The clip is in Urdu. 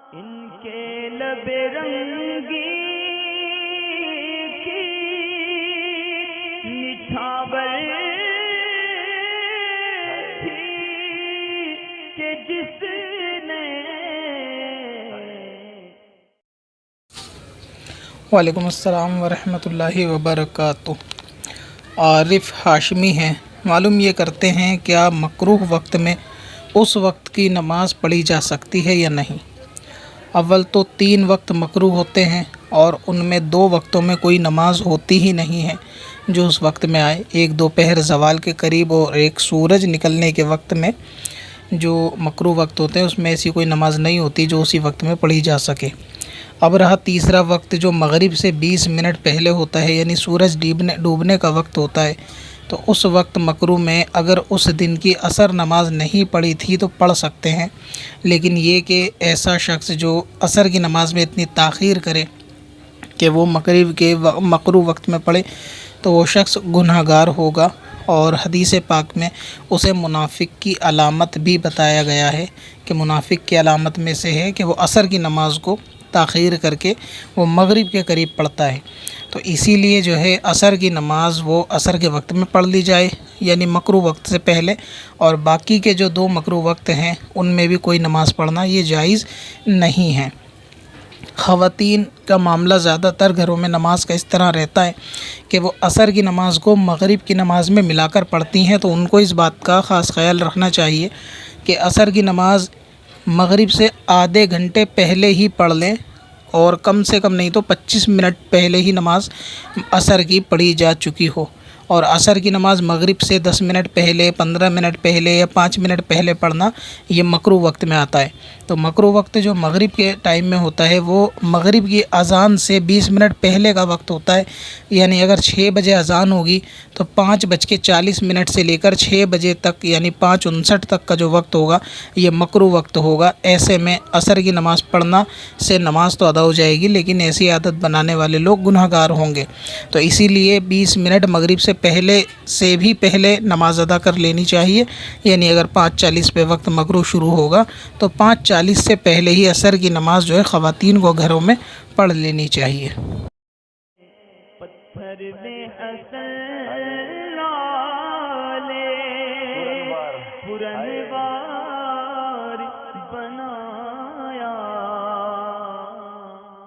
ان کے لب رنگی کی نچھاور تھی کہ جس نے وعلیکم السلام ورحمۃ اللہ وبرکاتہ۔ عارف ہاشمی ہیں۔ معلوم یہ کرتے ہیں کیا مکروہ وقت میں اس وقت کی نماز پڑھی جا سکتی ہے یا نہیں؟ اول تو 3 وقت مکروہ ہوتے ہیں اور ان میں 2 وقتوں میں کوئی نماز ہوتی ہی نہیں ہے جو اس وقت میں آئے، ایک دوپہر زوال کے قریب اور ایک سورج نکلنے کے وقت میں جو مکروہ وقت ہوتے ہیں اس میں ایسی کوئی نماز نہیں ہوتی جو اسی وقت میں پڑھی جا سکے۔ اب رہا تیسرا وقت جو مغرب سے 20 منٹ پہلے ہوتا ہے، یعنی سورج ڈوبنے کا وقت ہوتا ہے، تو اس وقت مکروہ میں اگر اس دن کی عصر نماز نہیں پڑھی تھی تو پڑھ سکتے ہیں، لیکن یہ کہ ایسا شخص جو عصر کی نماز میں اتنی تاخیر کرے کہ وہ مغرب کے مکروہ وقت میں پڑھے تو وہ شخص گناہ گار ہوگا، اور حدیث پاک میں اسے منافق کی علامت بھی بتایا گیا ہے کہ منافق کی علامت میں سے ہے کہ وہ عصر کی نماز کو تاخیر کر کے وہ مغرب کے قریب پڑھتا ہے۔ تو اسی لیے جو ہے عصر کی نماز وہ عصر کے وقت میں پڑھ لی جائے، یعنی مکروہ وقت سے پہلے، اور باقی کے جو 2 مکروہ وقت ہیں ان میں بھی کوئی نماز پڑھنا یہ جائز نہیں ہے۔ خواتین کا معاملہ زیادہ تر گھروں میں نماز کا اس طرح رہتا ہے کہ وہ عصر کی نماز کو مغرب کی نماز میں ملا کر پڑھتی ہیں، تو ان کو اس بات کا خاص خیال رکھنا چاہیے کہ عصر کی نماز مغرب سے آدھے گھنٹے پہلے ہی پڑھ لیں، اور کم سے کم نہیں تو 25 منٹ پہلے ہی نماز عصر کی پڑھی جا چکی ہو، اور عصر کی نماز مغرب سے 10 منٹ پہلے، 15 منٹ پہلے یا 5 منٹ پہلے پڑھنا یہ مکروہ وقت میں آتا ہے۔ تو مکروہ وقت جو مغرب کے ٹائم میں ہوتا ہے وہ مغرب کی اذان سے 20 منٹ پہلے کا وقت ہوتا ہے، یعنی اگر 6 بجے اذان ہوگی تو 5:40 سے لے کر 6 بجے تک، یعنی 5:59 تک کا جو وقت ہوگا یہ مکروہ وقت ہوگا۔ ایسے میں عصر کی نماز پڑھنا سے نماز تو ادا ہو جائے گی، لیکن ایسی عادت بنانے والے لوگ گناہ گار ہوں گے، تو اسی لیے 20 منٹ مغرب سے پہلے سے بھی پہلے نماز ادا کر لینی چاہیے، یعنی اگر 5:40 پہ وقت مغرب شروع ہوگا تو 5:40 سے پہلے ہی عصر کی نماز جو ہے خواتین کو گھروں میں پڑھ لینی چاہیے۔ پتھر میں اصل